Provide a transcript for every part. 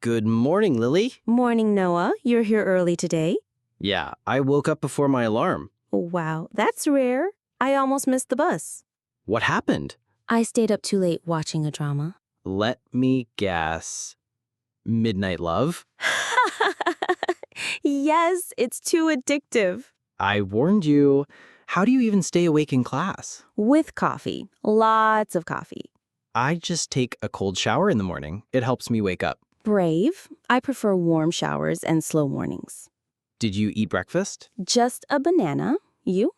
Good morning, Lily. Morning, Noah. You're here early today? Yeah, I woke up before my alarm. Wow, that's rare. I almost missed the bus. What happened? I stayed up too late watching a drama. Let me guess. Midnight Love? Yes, it's too addictive. I warned you. How do you even stay awake in class? With coffee. Lots of coffee. I just take a cold shower in the morning. It helps me wake up. Brave. I prefer warm showers and slow mornings. Did you eat breakfast? Just a banana. You?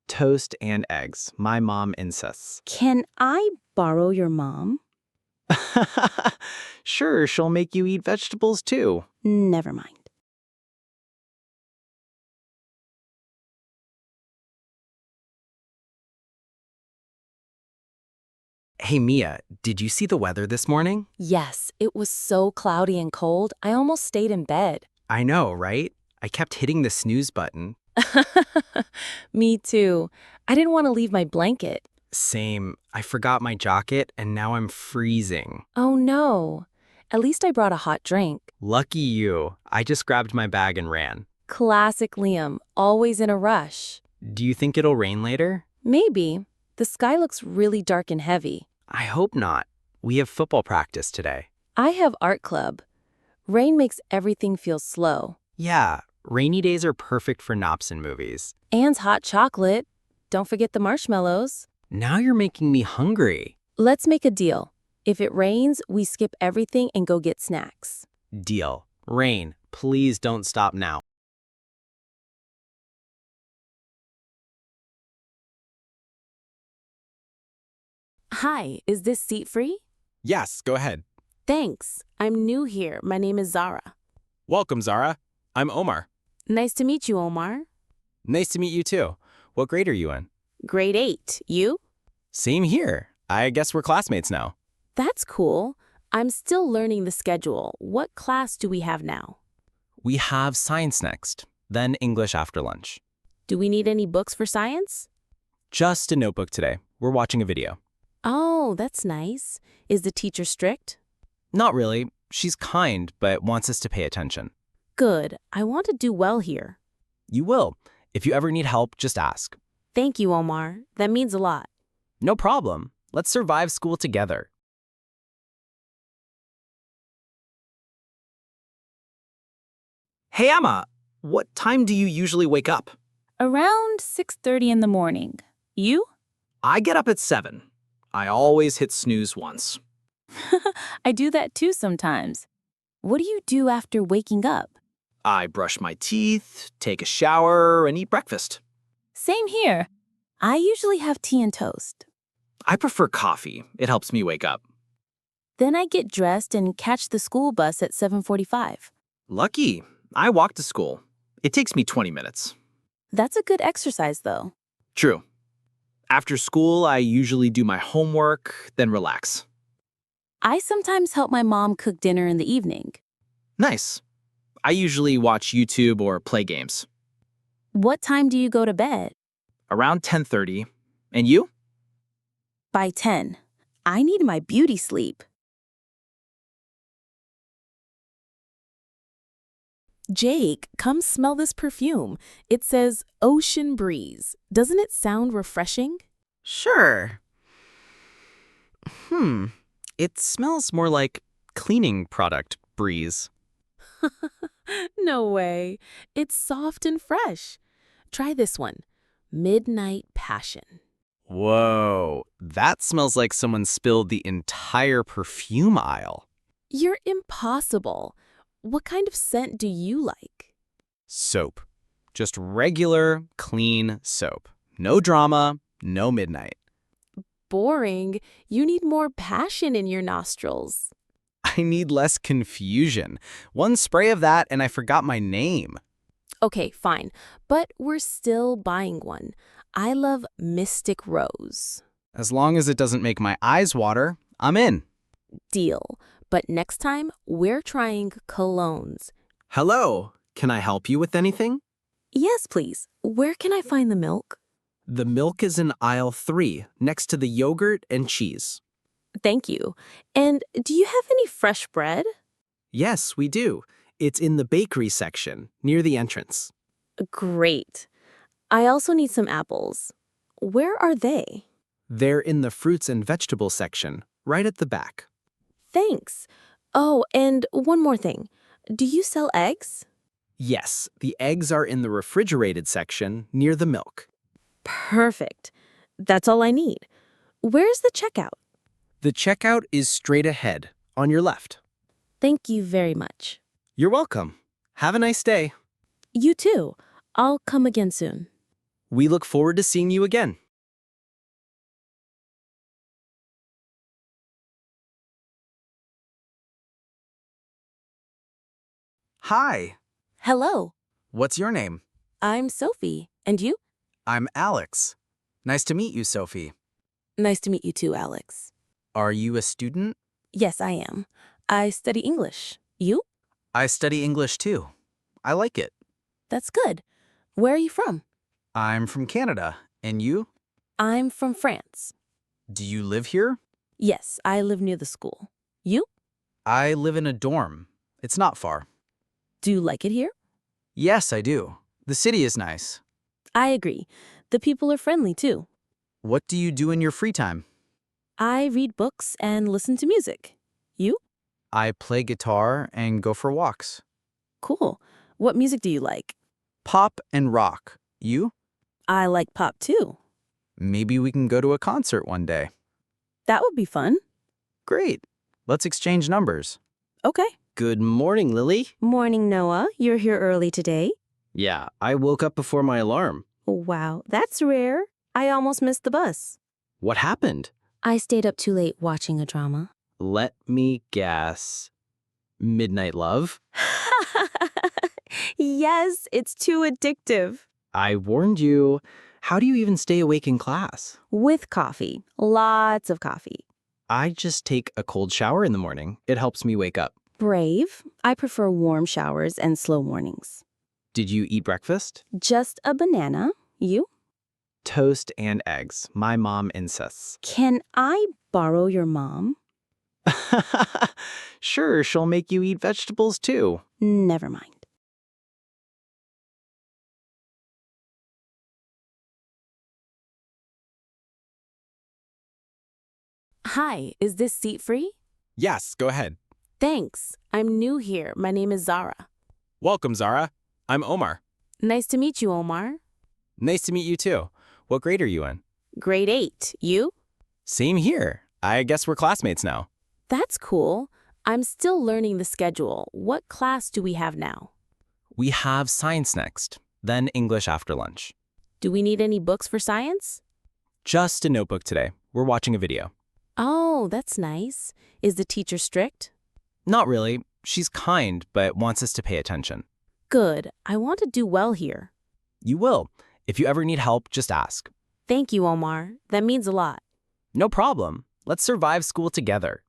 Toast and eggs. My mom insists. Can I borrow your mom? Sure, she'll make you eat vegetables too. Never mind. Hey, Mia, did you see the weather this morning? Yes, it was so cloudy and cold, I almost stayed in bed. I know, right? I kept hitting the snooze button. Me too. I didn't want to leave my blanket. Same. I forgot my jacket and now I'm freezing. Oh no. At least I brought a hot drink. Lucky you. I just grabbed my bag and ran. Classic Liam, always in a rush. Do you think it'll rain later? Maybe. The sky looks really dark and heavy. I hope not. We have football practice today. I have art club. Rain makes everything feel slow. Yeah, rainy days are perfect for naps and movies. And hot chocolate. Don't forget the marshmallows. Now you're making me hungry. Let's make a deal. If it rains, we skip everything and go get snacks. Deal. Rain, please don't stop now. Hi, is this seat free? Yes, go ahead. Thanks. I'm new here. My name is Zara. Welcome, Zara. I'm Omar. Nice to meet you, Omar. Nice to meet you too. What grade are you in? Grade 8. You? Same here. I guess we're classmates now. That's cool. I'm still learning the schedule. What class do we have now? We have science next, then English after lunch. Do we need any books for science? Just a notebook today. We're watching a video. Oh, that's nice. Is the teacher strict? Not really. She's kind, but wants us to pay attention. Good. I want to do well here. You will. If you ever need help, just ask. Thank you, Omar. That means a lot. No problem. Let's survive school together. Hey, Emma, what time do you usually wake up? Around 6:30 in the morning. You? I get up at 7. I always hit snooze once. I do that too sometimes. What do you do after waking up? I brush my teeth, take a shower, and eat breakfast. Same here. I usually have tea and toast. I prefer coffee. It helps me wake up. Then I get dressed and catch the school bus at 7:45. Lucky. I walk to school. It takes me 20 minutes. That's a good exercise, though. True. After school, I usually do my homework, then relax. I sometimes help my mom cook dinner in the evening. Nice. I usually watch YouTube or play games. What time do you go to bed? Around 10:30. And you? By 10. I need my beauty sleep. Jake, come smell this perfume. It says Ocean Breeze. Doesn't it sound refreshing? Sure. It smells more like cleaning product breeze. No way. It's soft and fresh. Try this one. Midnight Passion. Whoa, that smells like someone spilled the entire perfume aisle. You're impossible. What kind of scent do you like? Soap. Just regular, clean soap. No drama, no midnight. Boring. You need more passion in your nostrils. I need less confusion. One spray of that and I forgot my name. Okay, fine. But we're still buying one. I love Mystic Rose. As long as it doesn't make my eyes water, I'm in. Deal. But next time, we're trying colognes. Hello. Can I help you with anything? Yes, please. Where can I find the milk? The milk is in aisle 3, next to the yogurt and cheese. Thank you. And do you have any fresh bread? Yes, we do. It's in the bakery section, near the entrance. Great. I also need some apples. Where are they? They're in the fruits and vegetables section, right at the back. Thanks. Oh, and one more thing. Do you sell eggs? Yes, the eggs are in the refrigerated section, near the milk. Perfect. That's all I need. Where's the checkout? The checkout is straight ahead, on your left. Thank you very much. You're welcome. Have a nice day. You too. I'll come again soon. We look forward to seeing you again. Hi. Hello. What's your name? I'm Sophie. And you? I'm Alex. Nice to meet you, Sophie. Nice to meet you too, Alex. Are you a student? Yes, I am. I study English. You? I study English too. I like it. That's good. Where are you from? I'm from Canada. And you? I'm from France. Do you live here? Yes, I live near the school. You? I live in a dorm. It's not far. Do you like it here? Yes, I do. The city is nice. I agree. The people are friendly too. What do you do in your free time? I read books and listen to music. You? I play guitar and go for walks. Cool. What music do you like? Pop and rock. You? I like pop too. Maybe we can go to a concert one day. That would be fun. Great. Let's exchange numbers. Okay. Good morning, Lily. Morning, Noah. You're here early today. Yeah, I woke up before my alarm. Wow, that's rare. I almost missed the bus. What happened? I stayed up too late watching a drama. Let me guess. Midnight Love? Yes, it's too addictive. I warned you. How do you even stay awake in class? With coffee. Lots of coffee. I just take a cold shower in the morning. It helps me wake up. Brave. I prefer warm showers and slow mornings. Did you eat breakfast? Just a banana. You? Toast and eggs. My mom insists. Can I borrow your mom? Sure, she'll make you eat vegetables too. Never mind. Hi, is this seat free? Yes, go ahead. Thanks. I'm new here. My name is Zara. Welcome, Zara. I'm Omar. Nice to meet you, Omar. Nice to meet you too. What grade are you in? Grade 8. You? Same here. I guess we're classmates now. That's cool. I'm still learning the schedule. What class do we have now? We have science next, then English after lunch. Do we need any books for science? Just a notebook today. We're watching a video. Oh, that's nice. Is the teacher strict? Not really. She's kind, but wants us to pay attention. Good. I want to do well here. You will. If you ever need help, just ask. Thank you, Omar. That means a lot. No problem. Let's survive school together.